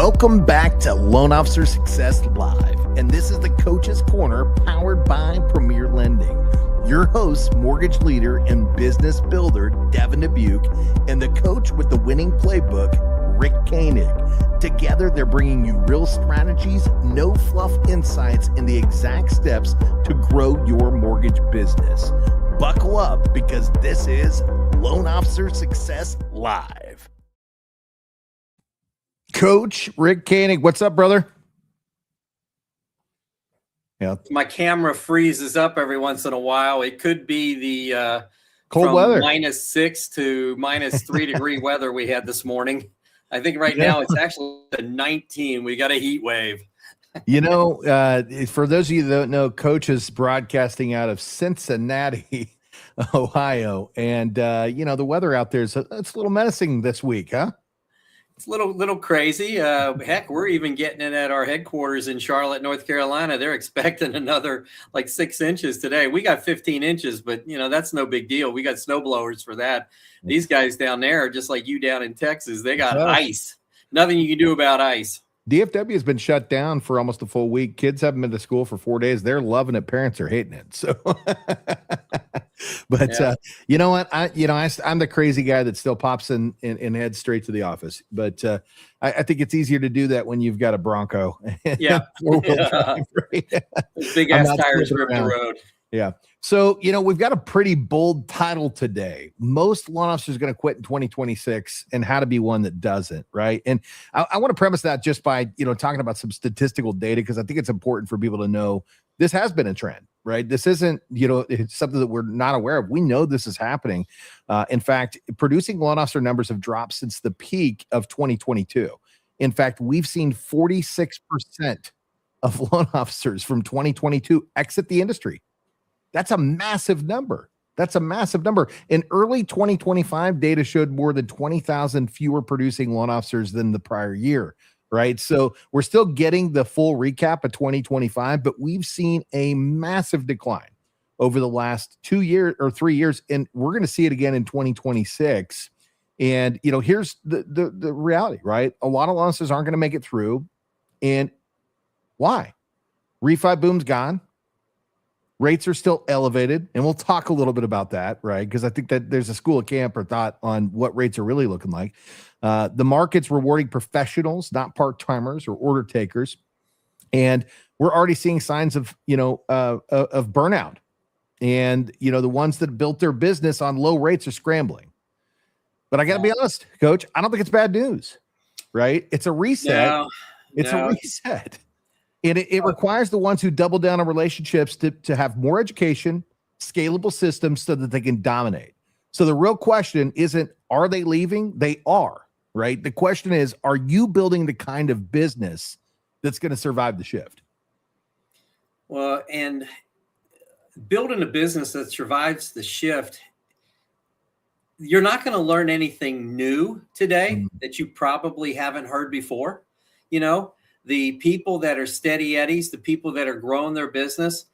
Welcome back to Loan Officer Success Live, and this is the Coach's Corner powered by Premier Lending. Your host, mortgage leader and business builder, Devin Dubuque, and the coach with the winning playbook, Rick Koenig. Together, they're bringing you real strategies, no fluff insights, and the exact steps to grow your mortgage business. Buckle up because this is Loan Officer Success Live. Coach Rick Koenig, what's up, brother? Yeah, my camera freezes up every once in a while. It could be the cold weather, -6 to -3 degree weather we had this morning. I think right now it's actually 19. We got a heat wave. You know, for those of you that don't know, Coach is broadcasting out of Cincinnati, Ohio, and you know the weather out there it's a little menacing this week, huh? It's a little crazy. Heck, we're even getting it at our headquarters in Charlotte, North Carolina. They're expecting another like 6 inches today. We got 15 inches, but you know, that's no big deal. We got snow blowers for that. These guys down there are just like you down in Texas. They got ice. Nothing you can do about ice. DFW has been shut down for almost a full week. Kids haven't been to school for 4 days. They're loving it. Parents are hating it. So, but yeah. You know what? I'm the crazy guy that still pops in and heads straight to the office. But I think it's easier to do that when you've got a Bronco. Yeah. Drive, right? Big ass tires rip the road. Yeah. So, you know, we've got a pretty bold title today. Most loan officers are going to quit in 2026 and how to be one that doesn't, right? And I want to premise that just by, you know, talking about some statistical data, because I think it's important for people to know this has been a trend, right? This isn't, you know, it's something that we're not aware of. We know this is happening. In fact, producing loan officer numbers have dropped since the peak of 2022. In fact, we've seen 46% of loan officers from 2022 exit the industry. That's a massive number. That's a massive number. In early 2025, data showed more than 20,000 fewer producing loan officers than the prior year, right? So we're still getting the full recap of 2025, but we've seen a massive decline over the last 2 years or 3 years, and we're going to see it again in 2026. And, you know, here's the reality, right? A lot of loan officers aren't going to make it through. And why? Refi boom's gone. Rates are still elevated, and we'll talk a little bit about that, right? Because I think that there's a school of camp or thought on what rates are really looking like. The market's rewarding professionals, not part-timers or order takers. And we're already seeing signs of, you know, of burnout. And, you know, the ones that built their business on low rates are scrambling. But I got to be honest, Coach, I don't think it's bad news, right? It's a reset. It's a reset. And it requires the ones who double down on relationships to have more education, scalable systems so that they can dominate. So the real question isn't, are they leaving? They are, right? The question is, are you building the kind of business that's going to survive the shift? Well, and building a business that survives the shift, you're not going to learn anything new today that you probably haven't heard before, you know? The people that are steady eddies, the people that are growing their business,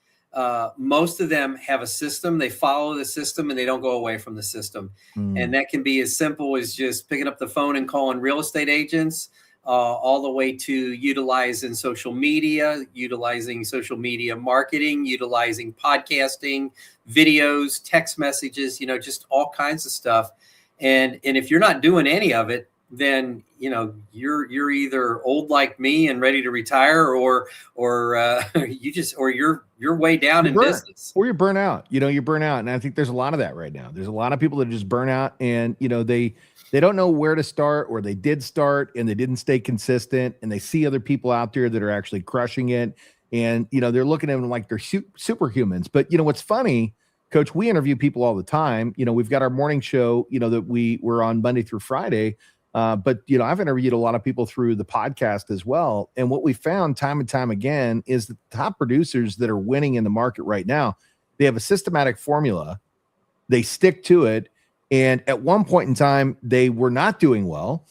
most of them have a system. They follow the system and they don't go away from the system. And that can be as simple as just picking up the phone and calling real estate agents, all the way to utilizing social media marketing, utilizing podcasting, videos, text messages, you know, just all kinds of stuff. And if you're not doing any of it, then, you know, you're either old like me and ready to retire, or you're way down in business, or you're burnt out. You know, you're burnt out, and I think there's a lot of that right now. There's a lot of people that just burn out, and you know they don't know where to start, or they did start and they didn't stay consistent, and they see other people out there that are actually crushing it, and you know they're looking at them like they're superhumans. But you know what's funny, Coach? We interview people all the time. You know, we've got our morning show, you know, that we're on Monday through Friday. But, you know, I've interviewed a lot of people through the podcast as well. And what we found time and time again is the top producers that are winning in the market right now, they have a systematic formula. They stick to it. And at one point in time, they were not doing well.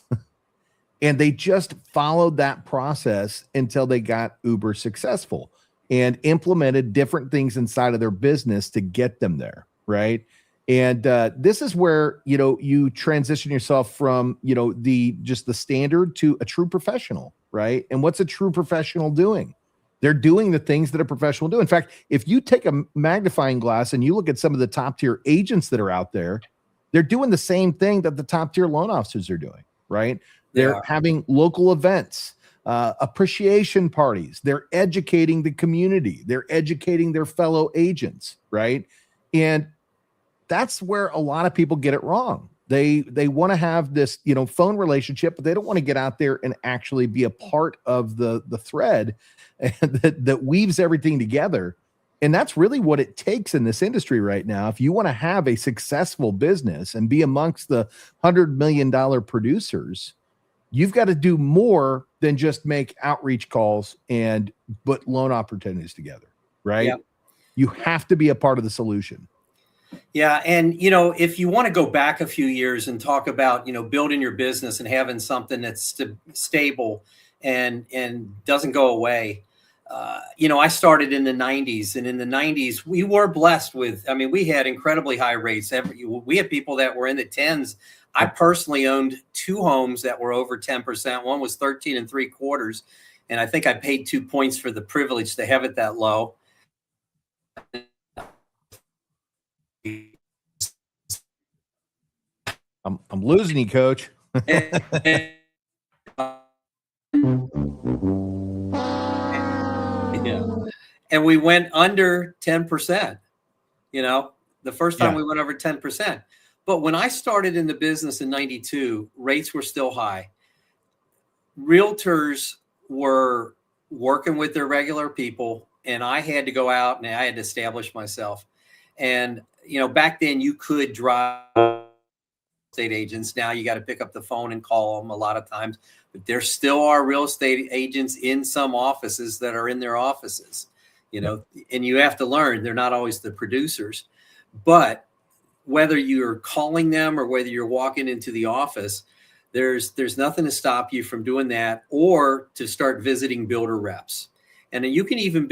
And they just followed that process until they got uber successful and implemented different things inside of their business to get them there, right? And this is where, you know, you transition yourself from, you know, the standard to a true professional, right? And what's a true professional doing? They're doing the things that a professional do. In fact, if you take a magnifying glass and you look at some of the top tier agents that are out there, they're doing the same thing that the top tier loan officers are doing, right? They're having local events, appreciation parties. They're educating the community. They're educating their fellow agents, right? And that's where a lot of people get it wrong. They want to have this, phone relationship, but they don't want to get out there and actually be a part of the thread that weaves everything together. And that's really what it takes in this industry right now. If you want to have a successful business and be amongst the $100 million producers, you've got to do more than just make outreach calls and put loan opportunities together, right? Yeah. You have to be a part of the solution. Yeah. And, if you want to go back a few years and talk about, building your business and having something that's stable and doesn't go away, I started in the 90s, and in the 90s, we were blessed with, we had incredibly high rates. We had people that were in the tens. I personally owned 2 homes that were over 10%. One was 13 3/4. And I think I paid 2 points for the privilege to have it that low. I'm losing you, Coach. Yeah. And we went under 10%, the first time we went over 10%. But when I started in the business in 92, rates were still high. Realtors were working with their regular people, and I had to go out and I had to establish myself. And, back then you could drive estate agents. Now you got to pick up the phone and call them a lot of times, but there still are real estate agents in some offices that are in their offices, and you have to learn they're not always the producers. But whether you're calling them or whether you're walking into the office, there's nothing to stop you from doing that, or to start visiting builder reps. And then you can even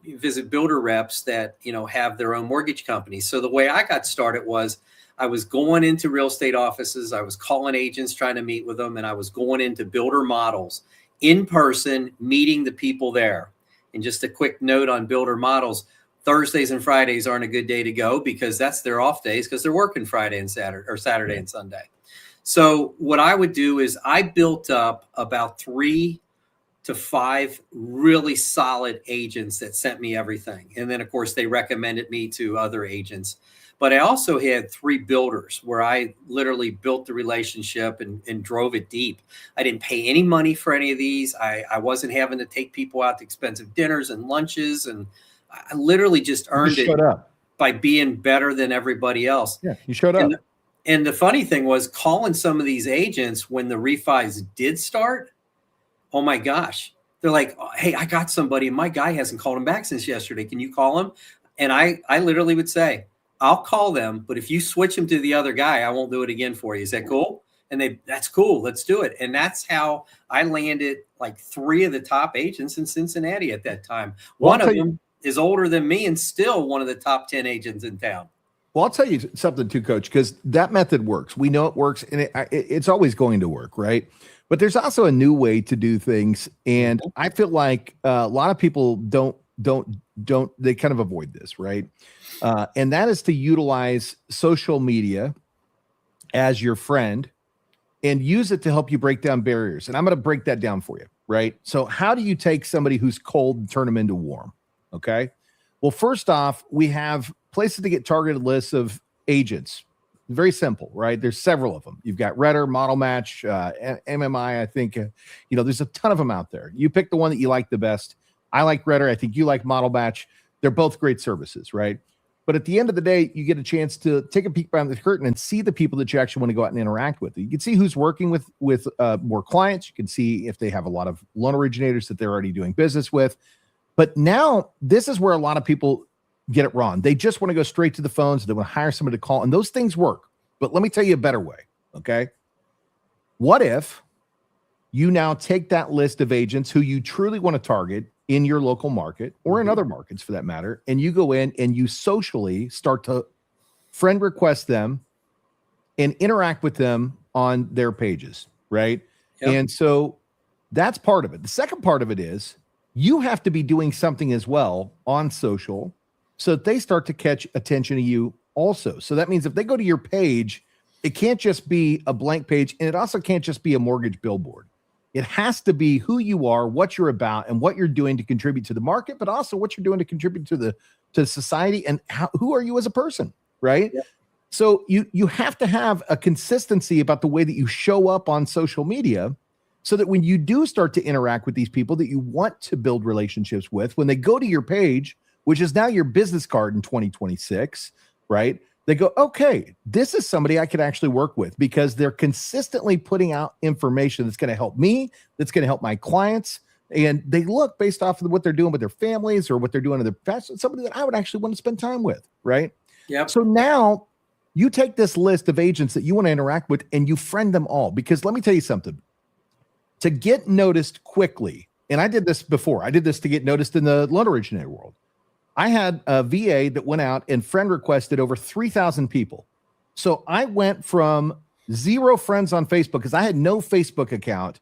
visit builder reps that, have their own mortgage companies. So the way I got started was I was going into real estate offices. I was calling agents, trying to meet with them. And I was going into builder models in person, meeting the people there. And just a quick note on builder models: Thursdays and Fridays aren't a good day to go because that's their off days, because they're working Friday and Saturday and Sunday. So what I would do is I built up about 3 to 5 really solid agents that sent me everything. And then, of course, they recommended me to other agents. But I also had 3 builders where I literally built the relationship and drove it deep. I didn't pay any money for any of these. I wasn't having to take people out to expensive dinners and lunches. And I literally just earned it by being better than everybody else. Yeah, you showed up. And the funny thing was, calling some of these agents when the refis did start, oh my gosh, they're like, oh, hey, I got somebody. My guy hasn't called him back since yesterday. Can you call him? And I literally would say, I'll call them, but if you switch him to the other guy, I won't do it again for you. Is that cool? And that's cool. Let's do it. And that's how I landed like 3 of the top agents in Cincinnati at that time. One of them is older than me and still one of the top 10 agents in town. Well, I'll tell you something too, Coach, because that method works. We know it works, and it's always going to work, right? But there's also a new way to do things, and I feel like a lot of people don't they kind of avoid this, right? And that is to utilize social media as your friend and use it to help you break down barriers. And I'm going to break that down for you, right? So how do you take somebody who's cold and turn them into warm? Okay. Well, first off, we have places to get targeted lists of agents. Very simple, right? There's several of them. You've got Redder, Model Match, MMI. I think, there's a ton of them out there. You pick the one that you like the best. I like Redder. I think you like Model Match. They're both great services, right? But at the end of the day, you get a chance to take a peek behind the curtain and see the people that you actually want to go out and interact with. You can see who's working with more clients. You can see if they have a lot of loan originators that they're already doing business with. But now this is where a lot of people get it wrong. They just want to go straight to the phones. They want to hire somebody to call, and those things work. But let me tell you a better way, okay? What if you now take that list of agents who you truly want to target in your local market or in other markets for that matter, and you go in and you socially start to friend request them and interact with them on their pages, right? Yep. And so That's part of it. The second part of it is you have to be doing something as well on social so that they start to catch attention to you also. So that means if they go to your page, it can't just be a blank page, and it also can't just be a mortgage billboard. It has to be who you are, what you're about, and what you're doing to contribute to the market, but also what you're doing to contribute to society, and who are you as a person, right? Yep. So you have to have a consistency about the way that you show up on social media, so that when you do start to interact with these people that you want to build relationships with, when they go to your page, which is now your business card in 2026, right? They go, okay, this is somebody I could actually work with, because they're consistently putting out information that's going to help me, that's going to help my clients. And they look based off of what they're doing with their families or what they're doing in their past, somebody that I would actually want to spend time with, right? Yep. So now you take this list of agents that you want to interact with and you friend them all, because let me tell you something. To get noticed quickly, and I did this before, I did this to get noticed in the loan originator world. I had a VA that went out and friend requested over 3,000 people. So I went from 0 friends on Facebook, because I had no Facebook account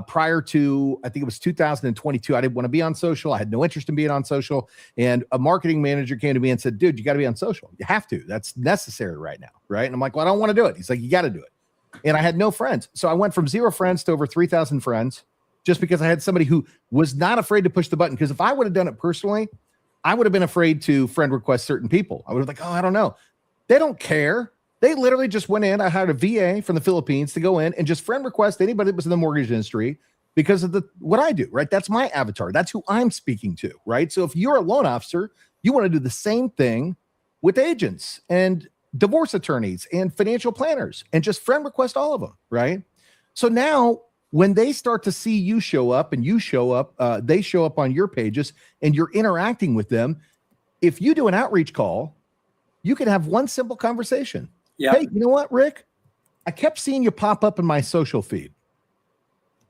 prior to, I think it was 2022. I didn't want to be on social. I had no interest in being on social. And a marketing manager came to me and said, dude, you got to be on social. You have to. That's necessary right now, right? And I'm like, well, I don't want to do it. He's like, you got to do it. And I had no friends. So I went from 0 friends to over 3,000 friends, just because I had somebody who was not afraid to push the button. Because if I would have done it personally, I would have been afraid to friend request certain people. I would have been like, oh, I don't know. They don't care. They literally just went in. I hired a VA from the Philippines to go in and just friend request anybody that was in the mortgage industry, because of what I do, right? That's my avatar. That's who I'm speaking to, right? So if you're a loan officer, you want to do the same thing with agents and divorce attorneys and financial planners, and just friend request all of them, right? So now when they start to see you show up and you show up, they show up on your pages and you're interacting with them. If you do an outreach call, you can have one simple conversation. Yep. Hey, you know what, Rick? I kept seeing you pop up in my social feed,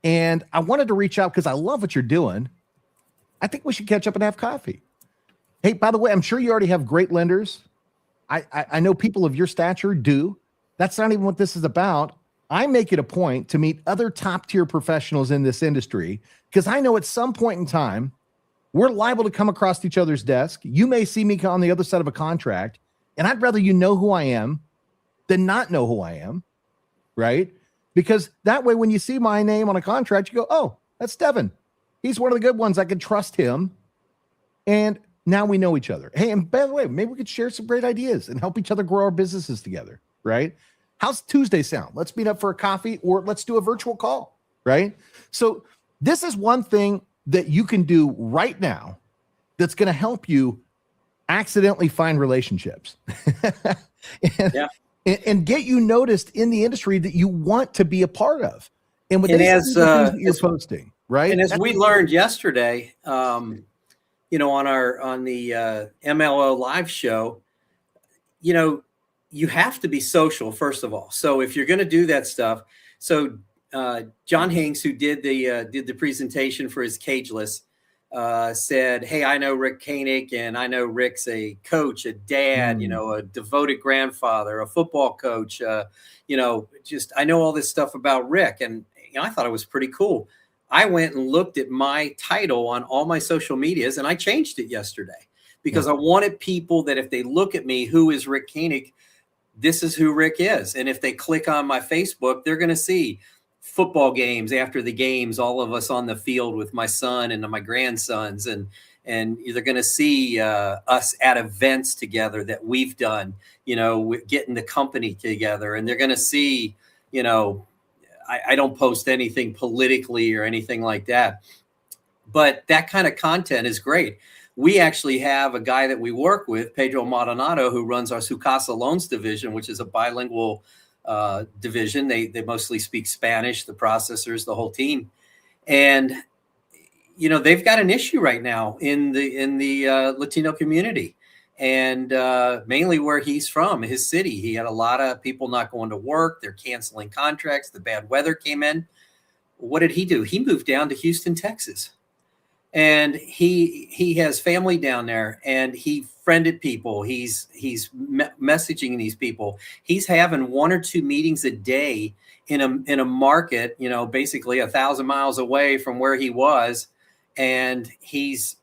and I wanted to reach out because I love what you're doing. I think we should catch up and have coffee. Hey, by the way, I'm sure you already have great lenders. I know people of your stature do. That's not even what this is about. I make it a point to meet other top tier professionals in this industry, because I know at some point in time, we're liable to come across each other's desk. You may see me on the other side of a contract, and I'd rather you know who I am than not know who I am, right? Because that way, when you see my name on a contract, you go, oh, that's Devin. He's one of the good ones. I can trust him. And now we know each other. Hey, and by the way, maybe we could share some great ideas and help each other grow our businesses together, right? How's Tuesday sound? Let's meet up for a coffee, or let's do a virtual call, right? So this is one thing that you can do right now that's going to help you accidentally find relationships and get you noticed in the industry that you want to be a part of. And with things that you're posting, right? And as we learned yesterday, on the MLO live show, you have to be social, first of all. So if you're going to do that stuff, so John Hanks, who did the presentation for his Cageless, said, hey, I know Rick Koenig, and I know Rick's a coach, a dad, a devoted grandfather, a football coach. I know all this stuff about Rick. And I thought it was pretty cool. I went and looked at my title on all my social medias, and I changed it yesterday, because I wanted people that if they look at me, who is Rick Koenig, this is who Rick is. And if they click on my Facebook, they're going to see football games after the games, all of us on the field with my son and my grandsons. And they're going to see us at events together that we've done, with getting the company together. And they're going to see, I don't post anything politically or anything like that, but that kind of content is great. We actually have a guy that we work with, Pedro Maldonado, who runs our Sucasa Loans division, which is a bilingual division. They mostly speak Spanish, the processors, the whole team. And, they've got an issue right now in the Latino community, and mainly where he's from, his city. He had a lot of people not going to work. They're canceling contracts. The bad weather came in. What did he do? He moved down to Houston, Texas. And he has family down there, and he friended people. He's messaging these people. He's having 1 or 2 meetings a day in a market, you know, basically 1,000 miles away from where he was, and he's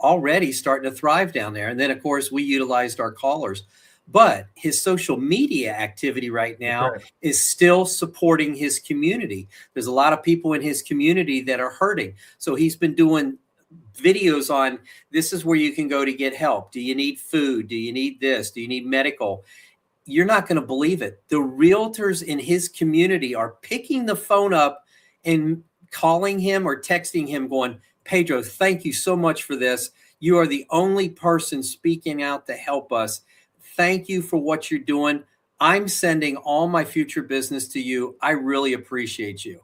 already starting to thrive down there. And then, of course, we utilized our callers. But his social media activity right now is still supporting his community. There's a lot of people in his community that are hurting. So he's been doing videos on, this is where you can go to get help. Do you need food? Do you need this? Do you need medical? You're not going to believe it. The realtors in his community are picking the phone up and calling him or texting him going, Pedro, thank you so much for this. You are the only person speaking out to help us. Thank you for what you're doing. I'm sending all my future business to you. I really appreciate you.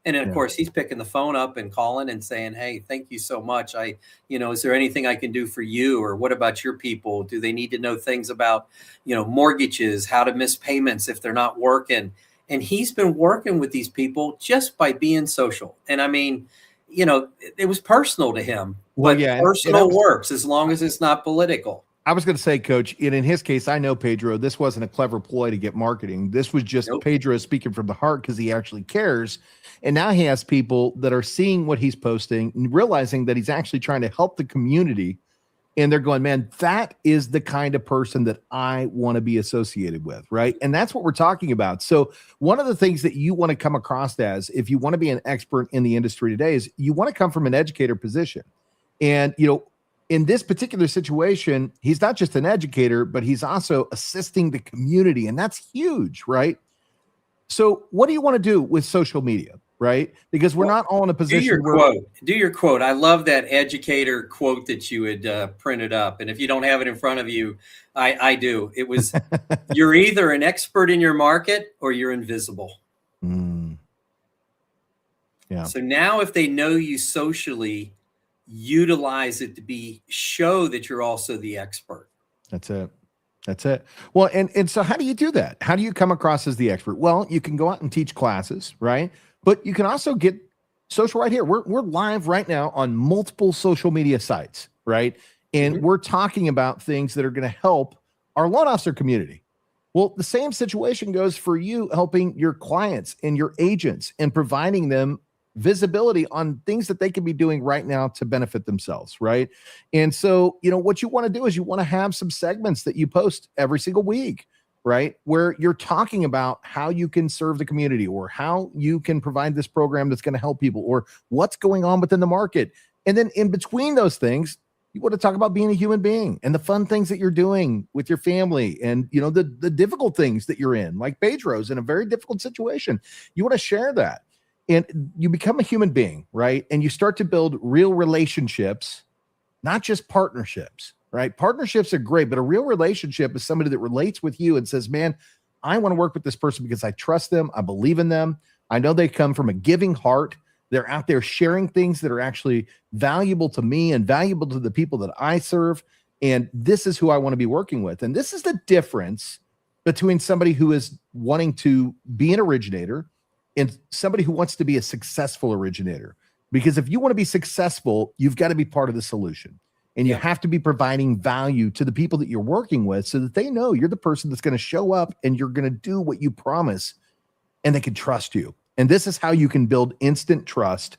And then, of course, he's picking the phone up and calling and saying, hey, thank you so much. Is there anything I can do for you? Or what about your people? Do they need to know things about, mortgages, how to miss payments if they're not working? And he's been working with these people just by being social. And I mean, it was personal to him, but personal works as long as it's not political. I was going to say, Coach, and in his case, I know Pedro, this wasn't a clever ploy to get marketing. This was just Pedro speaking from the heart because he actually cares. And now he has people that are seeing what he's posting and realizing that he's actually trying to help the community. And they're going, man, that is the kind of person that I want to be associated with, right? And that's what we're talking about. So one of the things that you want to come across as, if you want to be an expert in the industry today, is you want to come from an educator position. And, in this particular situation, he's not just an educator, but he's also assisting the community. And that's huge, right? So what do you want to do with social media, right? Because we're not all in a position Do your quote. I love that educator quote that you had printed up. And if you don't have it in front of you, I do. It was, you're either an expert in your market or you're invisible. Yeah. So now if they know you socially, utilize it to show that you're also the expert. That's it. Well, and so how do you do that? How do you come across as the expert? Well, you can go out and teach classes, right? But you can also get social right here. We're live right now on multiple social media sites, right? And we're talking about things that are going to help our loan officer community. Well, the same situation goes for you helping your clients and your agents and providing them visibility on things that they can be doing right now to benefit themselves, right? And so, what you want to do is you want to have some segments that you post every single week, right? Where you're talking about how you can serve the community or how you can provide this program that's going to help people or what's going on within the market. And then in between those things, you want to talk about being a human being and the fun things that you're doing with your family and, the difficult things that you're in, like Pedro's in a very difficult situation. You want to share that. And you become a human being, right? And you start to build real relationships, not just partnerships, right? Partnerships are great, but a real relationship is somebody that relates with you and says, man, I want to work with this person because I trust them. I believe in them. I know they come from a giving heart. They're out there sharing things that are actually valuable to me and valuable to the people that I serve. And this is who I want to be working with. And this is the difference between somebody who is wanting to be an originator and somebody who wants to be a successful originator. Because if you want to be successful, you've got to be part of the solution. And you have to be providing value to the people that you're working with so that they know you're the person that's going to show up and you're going to do what you promise and they can trust you. And this is how you can build instant trust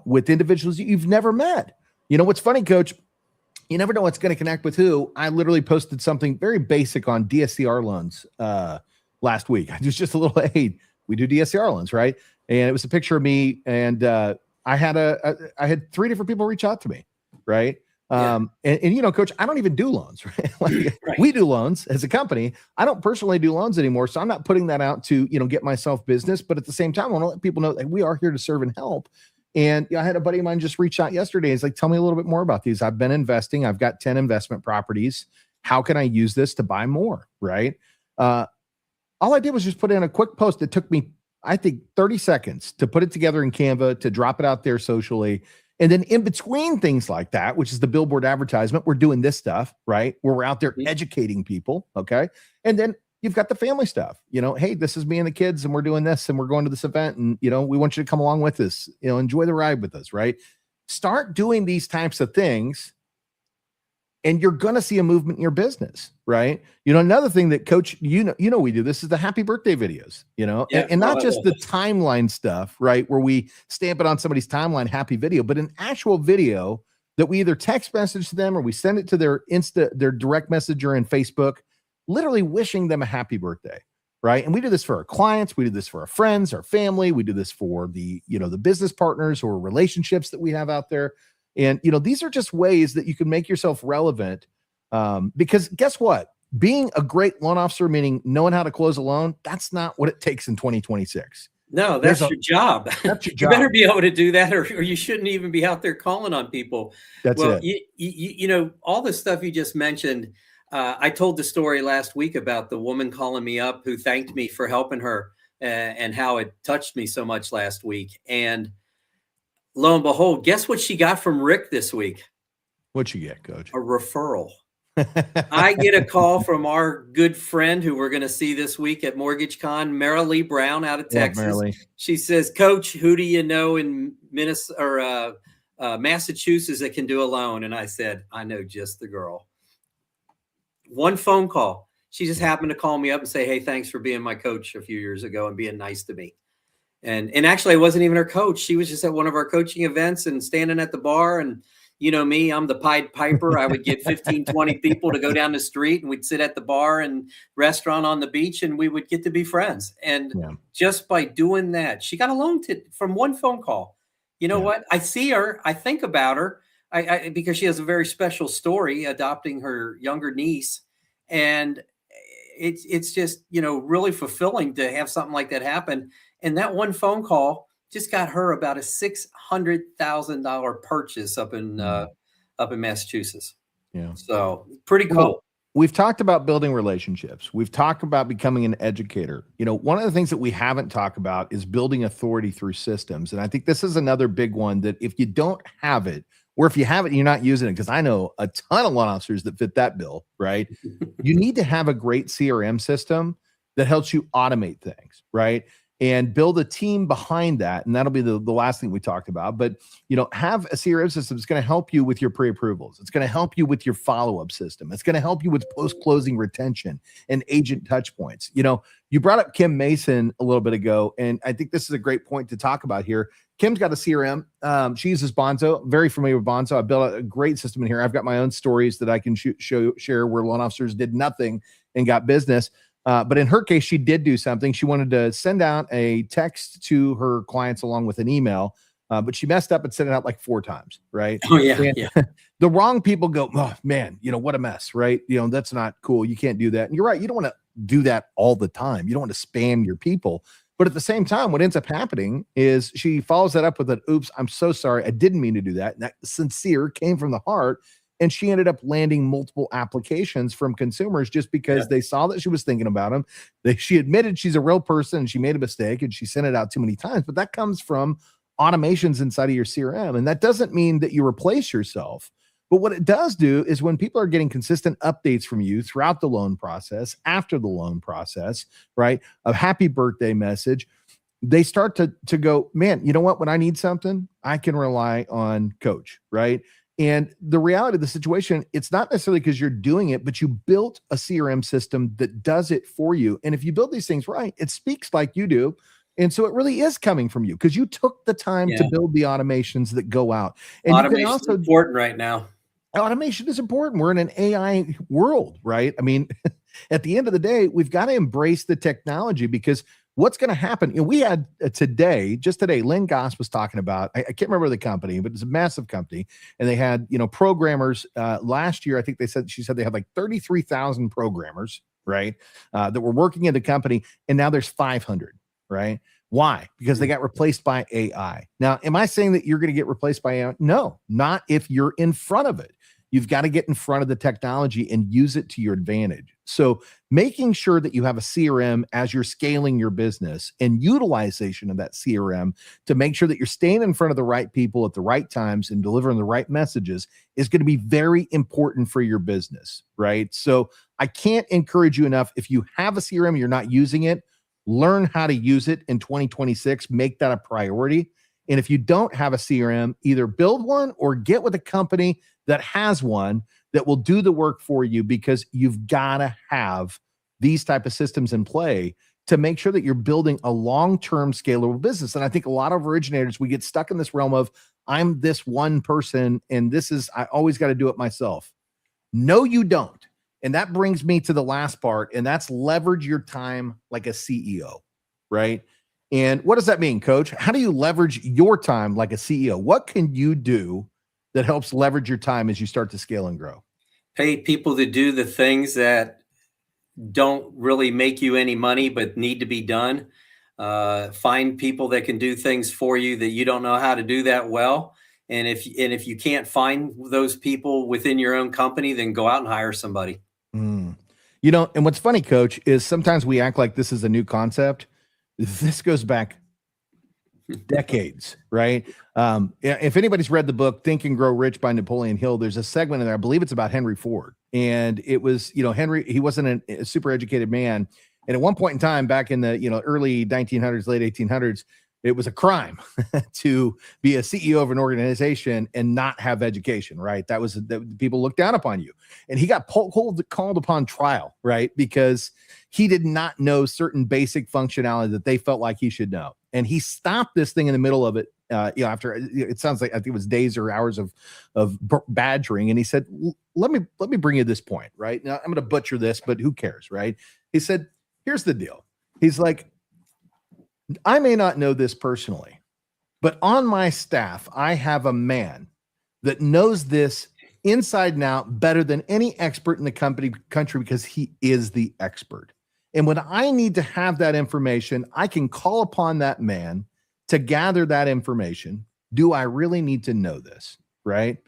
with individuals that you've never met. What's funny, Coach? You never know what's going to connect with who. I literally posted something very basic on DSCR loans last week. I was just a little, hey, we do DSCR loans, right? And it was a picture of me, and I had 3 different people reach out to me, right? And Coach, I don't even do loans, right? We do loans as a company. I don't personally do loans anymore, so I'm not putting that out to get myself business. But at the same time, I want to let people know that we are here to serve and help. And I had a buddy of mine just reach out yesterday. He's like, tell me a little bit more about these. I've been investing. I've got 10 investment properties. How can I use this to buy more, right? All I did was just put in a quick post that took me, I think, 30 seconds to put it together in Canva, to drop it out there socially. And then in between things like that, which is the billboard advertisement, we're doing this stuff, right? Where we're out there educating people, okay? And then you've got the family stuff. Hey, this is me and the kids, and we're doing this, and we're going to this event, and, we want you to come along with us, enjoy the ride with us, right? Start doing these types of things and you're going to see a movement in your business, right? Another thing that coach, we do this is the happy birthday videos, Yeah. and not just the timeline stuff, right? Where we stamp it on somebody's timeline, happy video, but an actual video that we either text message to them or we send it to their direct messenger in Facebook, literally wishing them a happy birthday. Right. And we do this for our clients. We do this for our friends, our family. We do this for the business partners or relationships that we have out there. And, these are just ways that you can make yourself relevant. Because guess what? Being a great loan officer, meaning knowing how to close a loan, that's not what it takes in 2026. No, that's your job. That's your You job. better be able to do that, or you shouldn't even be out there calling on people. That's well, it. All the stuff you just mentioned. I told the story last week about the woman calling me up who thanked me for helping her and how it touched me so much last week. And lo and behold, guess what she got from Rick this week? What'd you get, Coach? A referral. I get a call from our good friend who we're going to see this week at Mortgage Con, Marilee Brown out of Texas. She says, Coach, who do you know in Minnesota or Massachusetts that can do a loan? And I said, I know just the girl. One phone call. She just happened to call me up and say, hey, thanks for being my coach a few years ago and being nice to me. And actually, I wasn't even her coach. She was just at one of our coaching events and standing at the bar. And you know me, I'm the Pied Piper. I would get 15, 20 people to go down the street and we'd sit at the bar and restaurant on the beach and we would get to be friends. And just by doing that, she got a loan from one phone call. You know what? I see her. I think about her. Because she has a very special story adopting her younger niece. And it's just, really fulfilling to have something like that happen. And that one phone call just got her about a $600,000 purchase up in Massachusetts. Yeah. So pretty cool. Well, we've talked about building relationships. We've talked about becoming an educator. One of the things that we haven't talked about is building authority through systems. And I think this is another big one that if you don't have it, or if you have it and you're not using it, because I know a ton of loan officers that fit that bill, right? You need to have a great CRM system that helps you automate things, right? And build a team behind that. And that'll be the last thing we talked about. But, have a CRM system that's going to help you with your pre-approvals. It's going to help you with your follow-up system. It's going to help you with post-closing retention and agent touch points. You brought up Kim Mason a little bit ago, and I think this is a great point to talk about here. Kim's got a CRM. She uses Bonzo, very familiar with Bonzo. I built a great system in here. I've got my own stories that I can share where loan officers did nothing and got business. But in her case, she did do something. She wanted to send out a text to her clients along with an email, but she messed up and sent it out like 4 times, right? Oh, yeah. The wrong people go, oh, man, what a mess, right? That's not cool. You can't do that. And you're right. You don't want to do that all the time. You don't want to spam your people. But at the same time, what ends up happening is she follows that up with an, oops, I'm so sorry. I didn't mean to do that. And that sincere came from the heart. And she ended up landing multiple applications from consumers just because they saw that she was thinking about them. She admitted she's a real person and she made a mistake and she sent it out too many times. But that comes from automations inside of your CRM. And that doesn't mean that you replace yourself. But what it does do is when people are getting consistent updates from you throughout the loan process, after the loan process, right, a happy birthday message, they start to go, man, you know what? When I need something, I can rely on Coach, right? And the reality of the situation, it's not necessarily because you're doing it, but you built a CRM system that does it for you. And if you build these things right, it speaks like you do. And so it really is coming from you because you took the time to build the automations that go out. And automation is important right now. Automation is important. We're in an AI world, right? I mean, at the end of the day, we've got to embrace the technology because what's going to happen? We had just today, Lynn Goss was talking about, I can't remember the company, but it's a massive company. And they had, programmers last year. I think she said they had like 33,000 programmers, right? That were working in the company. And now there's 500, right? Why? Because they got replaced by AI. Now, am I saying that you're going to get replaced by AI? No, not if you're in front of it. You've got to get in front of the technology and use it to your advantage. So making sure that you have a CRM as you're scaling your business and utilization of that CRM to make sure that you're staying in front of the right people at the right times and delivering the right messages is going to be very important for your business, right? So I can't encourage you enough. If you have a CRM, you're not using it, learn how to use it in 2026, make that a priority. And if you don't have a CRM, either build one or get with a company that has one that will do the work for you, because you've got to have these type of systems in play to make sure that you're building a long-term scalable business. And I think a lot of originators, we get stuck in this realm of, I'm this one person and I always got to do it myself. No, you don't. And that brings me to the last part, and that's leverage your time like a CEO, right? And what does that mean, Coach? How do you leverage your time like a CEO? What can you do that helps leverage your time as you start to scale and grow? Pay people to do the things that don't really make you any money, but need to be done. Find people that can do things for you that you don't know how to do that well. And if you can't find those people within your own company, then go out and hire somebody. Mm. You know, and what's funny, Coach, is sometimes we act like this is a new concept. This goes back decades, right? If anybody's read the book Think and Grow Rich by Napoleon Hill, there's a segment in there, I believe it's about Henry Ford. And it was, Henry, he wasn't a super educated man. And at one point in time, back in the, early 1900s, late 1800s, it was a crime to be a CEO of an organization and not have education, right? That was people looked down upon you. And he got called upon trial, right? Because he did not know certain basic functionality that they felt like he should know. And he stopped this thing in the middle of it, after it sounds like, I think it was days or hours of badgering. And he said, let me bring you this point, right? Now I'm going to butcher this, but who cares, right? He said, here's the deal. He's like, I may not know this personally, but on my staff, I have a man that knows this inside and out better than any expert in the country, because he is the expert. And when I need to have that information, I can call upon that man to gather that information. Do I really need to know this? Right.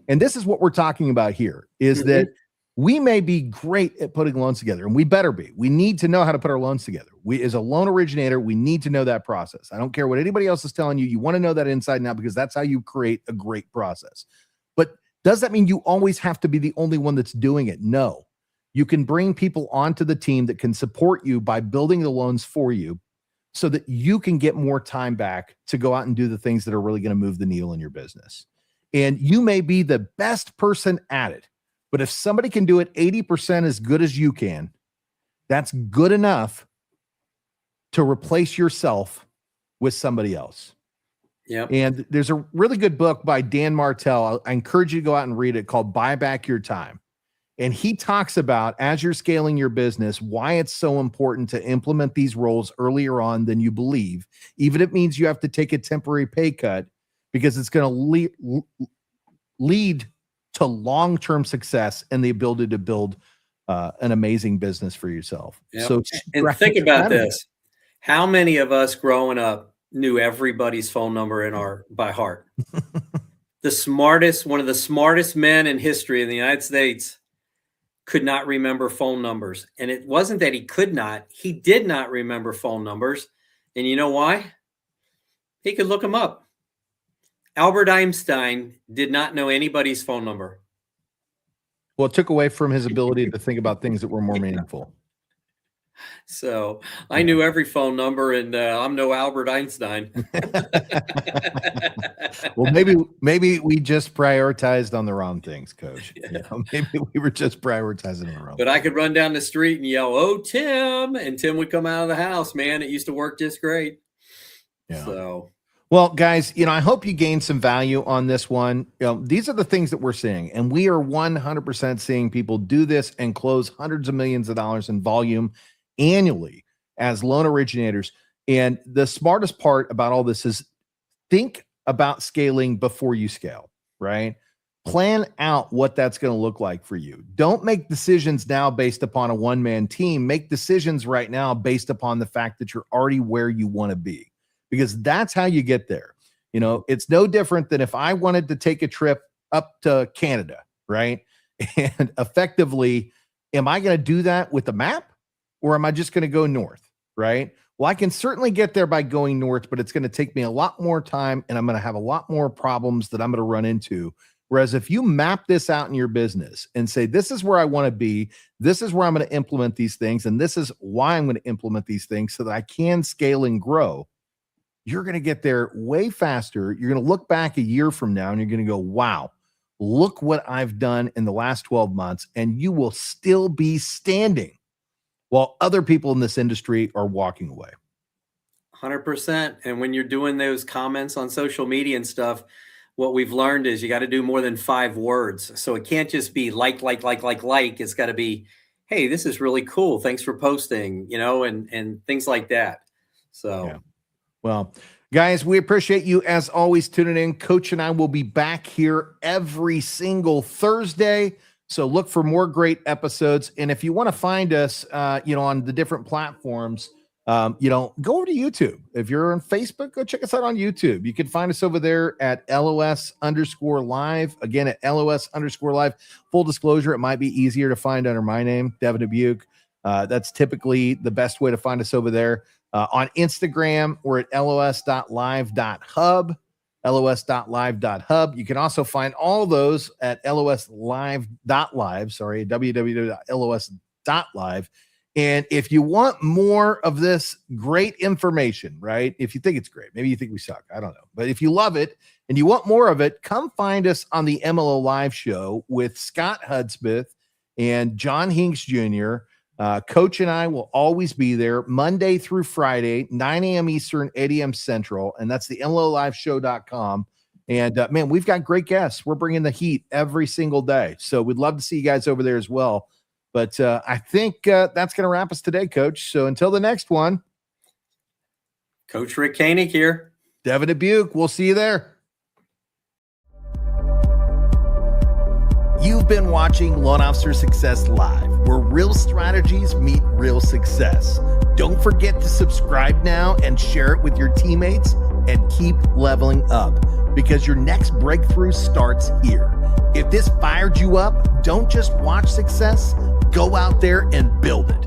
And this is what we're talking about here, is that we may be great at putting loans together, and we better be. We need to know how to put our loans together. We, as a loan originator, we need to know that process. I don't care what anybody else is telling you. You want to know that inside and out, because that's how you create a great process. But does that mean you always have to be the only one that's doing it? No. You can bring people onto the team that can support you by building the loans for you, so that you can get more time back to go out and do the things that are really going to move the needle in your business. And you may be the best person at it, but if somebody can do it 80% as good as you can, that's good enough to replace yourself with somebody else. Yeah. And there's a really good book by Dan Martell. I encourage you to go out and read it, called Buy Back Your Time. And he talks about, as you're scaling your business, why it's so important to implement these roles earlier on than you believe, even if it means you have to take a temporary pay cut, because it's going to lead to long-term success and the ability to build an amazing business for yourself. Yep. So, and think about this. How many of us growing up knew everybody's phone number by heart? One of the smartest men in history in the United States could not remember phone numbers. And it wasn't that he did not remember phone numbers. And you know why? He could look them up. Albert Einstein did not know anybody's phone number. Well, it took away from his ability to think about things that were more meaningful. So I knew every phone number, and I'm no Albert Einstein. Well, maybe we just prioritized on the wrong things, Coach. Yeah. Maybe we were just prioritizing on the wrong. But I could run down the street and yell, "Oh, Tim," and Tim would come out of the house. Man, it used to work just great. Yeah. So. Well, guys, I hope you gained some value on this one. These are the things that we're seeing, and we are 100% seeing people do this and close hundreds of millions of dollars in volume annually as loan originators. And the smartest part about all this is think about scaling before you scale, right? Plan out what that's going to look like for you. Don't make decisions now based upon a one-man team. Make decisions right now based upon the fact that you're already where you want to be, because that's how you get there. It's no different than if I wanted to take a trip up to Canada, right? And effectively, am I going to do that with a map, or am I just going to go north, right? Well, I can certainly get there by going north, but it's going to take me a lot more time, and I'm going to have a lot more problems that I'm going to run into. Whereas if you map this out in your business and say, this is where I want to be, this is where I'm going to implement these things, and this is why I'm going to implement these things so that I can scale and grow, you're going to get there way faster. You're going to look back a year from now and you're going to go, wow, look what I've done in the last 12 months, and you will still be standing while other people in this industry are walking away. 100%. And when you're doing those comments on social media and stuff, what we've learned is you got to do more than 5 words. So it can't just be like. It's got to be, hey, this is really cool. Thanks for posting, and things like that. So, yeah. Well, guys, we appreciate you as always tuning in. Coach and I will be back here every single Thursday. So look for more great episodes. And if you want to find us, on the different platforms, go over to YouTube. If you're on Facebook, go check us out on YouTube. You can find us over there at LOS_live. Again, at LOS_live. Full disclosure, it might be easier to find under my name, Devin Dubuque. That's typically the best way to find us over there. On Instagram, we're at los.live.hub. los.live.hub. You can also find all those at loslive.live, www.los.live. And if you want more of this great information, right? If you think it's great, maybe you think we suck, I don't know. But if you love it and you want more of it, come find us on the MLO Live show with Scott Hudsmith and John Hinks Jr. Coach and I will always be there Monday through Friday, 9 a.m. Eastern, 8 a.m. Central. And that's the MLOLiveshow.com. And man, we've got great guests. We're bringing the heat every single day. So we'd love to see you guys over there as well. But I think that's going to wrap us today, Coach. So until the next one. Coach Rick Koenig here. Devin Dubuque. We'll see you there. You've been watching Loan Officer Success Live, where real strategies meet real success. Don't forget to subscribe now and share it with your teammates, and keep leveling up, because your next breakthrough starts here. If this fired you up, don't just watch success, go out there and build it.